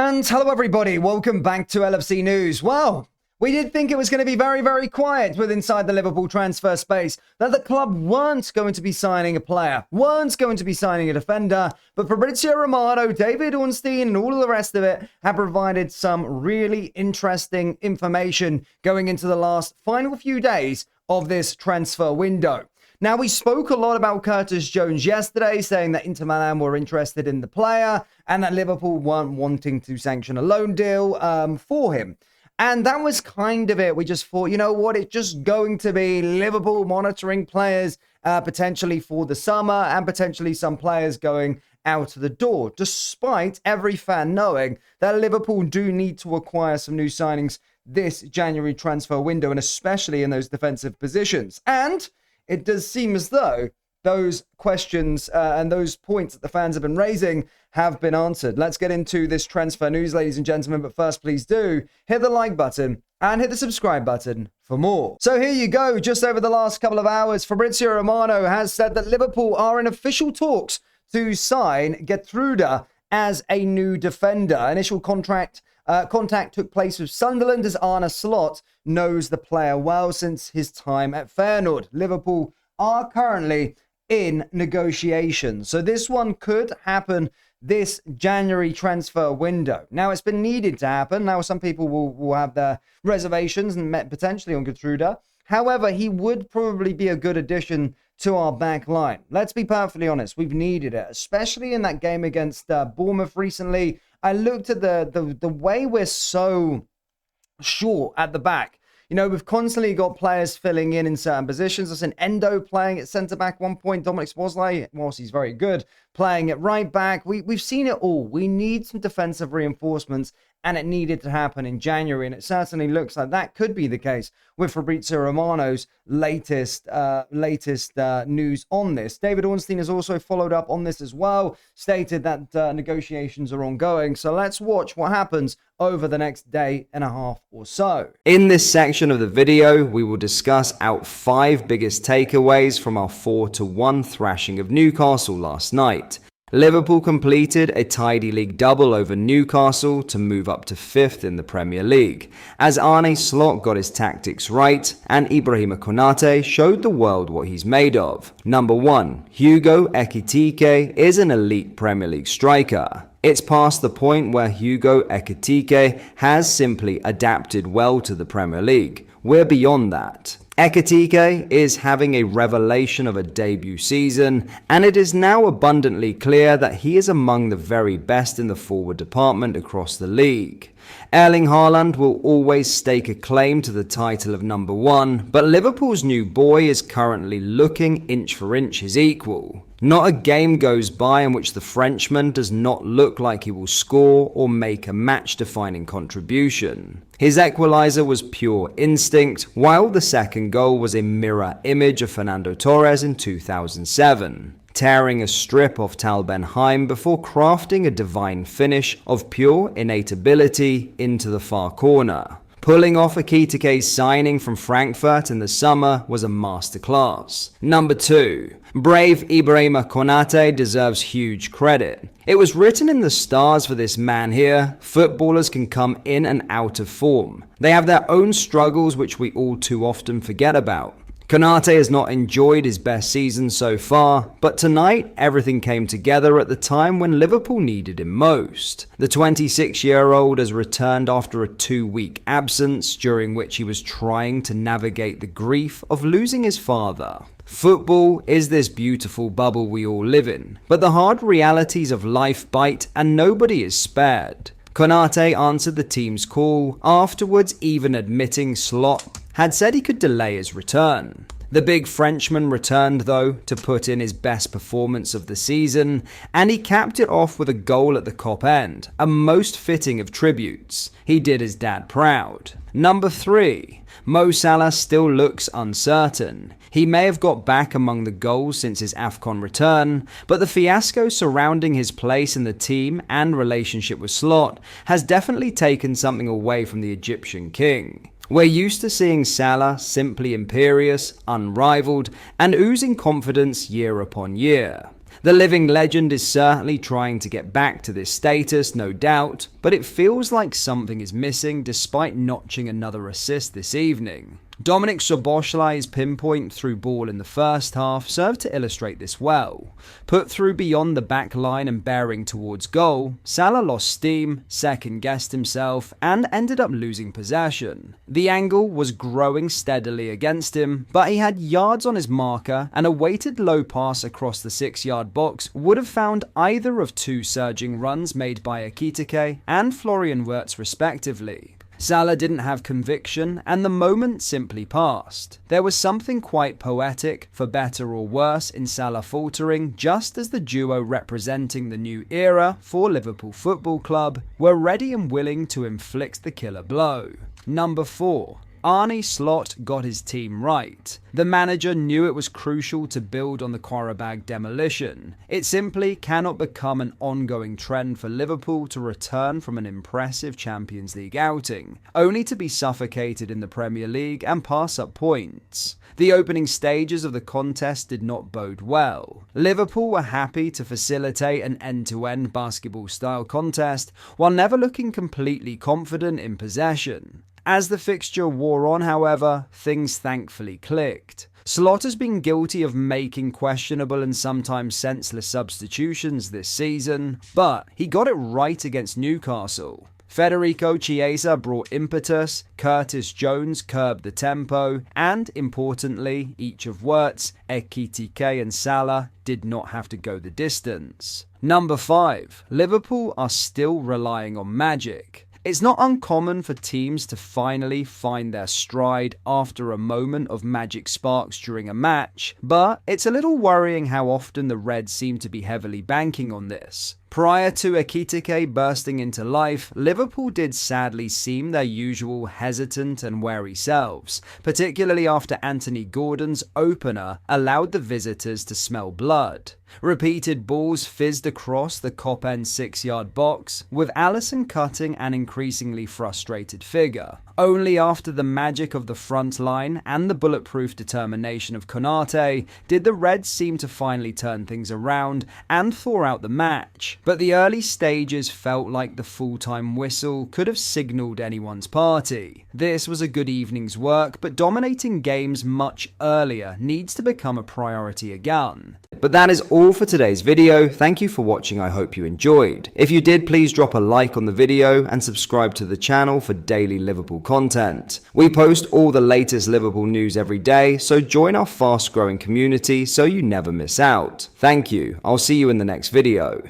And hello everybody, welcome back to LFC News. Well, we did think it was going to be very, very quiet with inside the Liverpool transfer space, that the club weren't going to be signing a player, weren't going to be signing a defender, but Fabrizio Romano, David Ornstein and all of the rest of it have provided some really interesting information going into the final few days of this transfer window. Now, we spoke a lot about Curtis Jones yesterday, saying that Inter Milan were interested in the player and that Liverpool weren't wanting to sanction a loan deal for him. And that was kind of it. We just thought, you know what, it's just going to be Liverpool monitoring players potentially for the summer and potentially some players going out the door, despite every fan knowing that Liverpool do need to acquire some new signings this January transfer window, and especially in those defensive positions. And it does seem as though those questions and those points that the fans have been raising have been answered. Let's get into this transfer news, ladies and gentlemen. But first, please do hit the like button and hit the subscribe button for more. So here you go. Just over the last couple of hours, Fabrizio Romano has said that Liverpool are in official talks to sign Gertruda as a new defender. Initial contact took place with Sunderland, as Arne Slot knows the player well since his time at Feyenoord. Liverpool are currently in negotiations, so this one could happen this January transfer window. Now, it's been needed to happen. Now, some people will have their reservations and potentially on Gertruda. However, he would probably be a good addition to our back line. Let's be perfectly honest, we've needed it, especially in that game against Bournemouth recently. I looked at the way we're so short at the back. You know, we've constantly got players filling in certain positions. I've seen Endo playing at centre-back one point. Dominic Szoboszlai, whilst he's very good, playing at right-back. We've seen it all. We need some defensive reinforcements, and it needed to happen in January. And it certainly looks like that could be the case with Fabrizio Romano's latest news on this. David Ornstein has also followed up on this as well, stated that negotiations are ongoing. So let's watch what happens over the next day and a half or so. In this section of the video, we will discuss our 5 biggest takeaways from our 4-1 thrashing of Newcastle last night. Liverpool completed a tidy league double over Newcastle to move up to 5th in the Premier League, as Arne Slot got his tactics right and Ibrahima Konate showed the world what he's made of. Number 1. Hugo Ekitike is an elite Premier League striker. It's past the point where Hugo Ekitike has simply adapted well to the Premier League. We're beyond that. Ekitike is having a revelation of a debut season, and it is now abundantly clear that he is among the very best in the forward department across the league. Erling Haaland will always stake a claim to the title of number 1, but Liverpool's new boy is currently looking inch for inch his equal. Not a game goes by in which the Frenchman does not look like he will score or make a match-defining contribution. His equaliser was pure instinct, while the second goal was a mirror image of Fernando Torres in 2007. Tearing a strip off Tal Ben-Haim before crafting a divine finish of pure innate ability into the far corner. Pulling off Ekitike's signing from Frankfurt in the summer was a masterclass. Number 2. Brave Ibrahima Konate deserves huge credit. It was written in the stars for this man here. Footballers can come in and out of form. They have their own struggles which we all too often forget about. Konate has not enjoyed his best season so far, but tonight everything came together at the time when Liverpool needed him most. The 26-year-old has returned after a 2-week absence, during which he was trying to navigate the grief of losing his father. Football is this beautiful bubble we all live in, but the hard realities of life bite and nobody is spared. Konate answered the team's call, afterwards even admitting Slot had said he could delay his return. The big Frenchman returned though to put in his best performance of the season, and he capped it off with a goal at the Kop end, a most fitting of tributes. He did his dad proud. Number 3. Mo Salah still looks uncertain. He may have got back among the goals since his AFCON return, but the fiasco surrounding his place in the team and relationship with Slot has definitely taken something away from the Egyptian king. We're used to seeing Salah simply imperious, unrivaled, and oozing confidence year upon year. The living legend is certainly trying to get back to this status, no doubt, but it feels like something is missing despite notching another assist this evening. Dominik Szoboszlai's pinpoint through ball in the first half served to illustrate this well. Put through beyond the back line and bearing towards goal, Salah lost steam, second-guessed himself, and ended up losing possession. The angle was growing steadily against him, but he had yards on his marker, and a weighted low pass across the 6-yard box would have found either of two surging runs made by Ekitike and Florian Wirtz respectively. Salah didn't have conviction, and the moment simply passed. There was something quite poetic, for better or worse, in Salah faltering just as the duo representing the new era for Liverpool Football Club were ready and willing to inflict the killer blow. Number 4. Arne Slot got his team right. The manager knew it was crucial to build on the Qarabag demolition. It simply cannot become an ongoing trend for Liverpool to return from an impressive Champions League outing, only to be suffocated in the Premier League and pass up points. The opening stages of the contest did not bode well. Liverpool were happy to facilitate an end-to-end basketball-style contest while never looking completely confident in possession. As the fixture wore on, however, things thankfully clicked. Slot has been guilty of making questionable and sometimes senseless substitutions this season, but he got it right against Newcastle. Federico Chiesa brought impetus, Curtis Jones curbed the tempo, and, importantly, each of Wirtz, Ekitike and Salah did not have to go the distance. Number 5. Liverpool are still relying on magic. It's not uncommon for teams to finally find their stride after a moment of magic sparks during a match, but it's a little worrying how often the Reds seem to be heavily banking on this. Prior to Ekitike bursting into life, Liverpool did sadly seem their usual hesitant and wary selves, particularly after Anthony Gordon's opener allowed the visitors to smell blood. Repeated balls fizzed across the Koppen 6-yard box, with Alisson cutting an increasingly frustrated figure. Only after the magic of the front line and the bulletproof determination of Konate did the Reds seem to finally turn things around and thaw out the match. But the early stages felt like the full-time whistle could have signalled anyone's party. This was a good evening's work, but dominating games much earlier needs to become a priority again. But that is all for today's video. Thank you for watching. I hope you enjoyed. If you did, please drop a like on the video and subscribe to the channel for daily Liverpool content. We post all the latest Liverpool news every day, so join our fast-growing community so you never miss out. Thank you. I'll see you in the next video.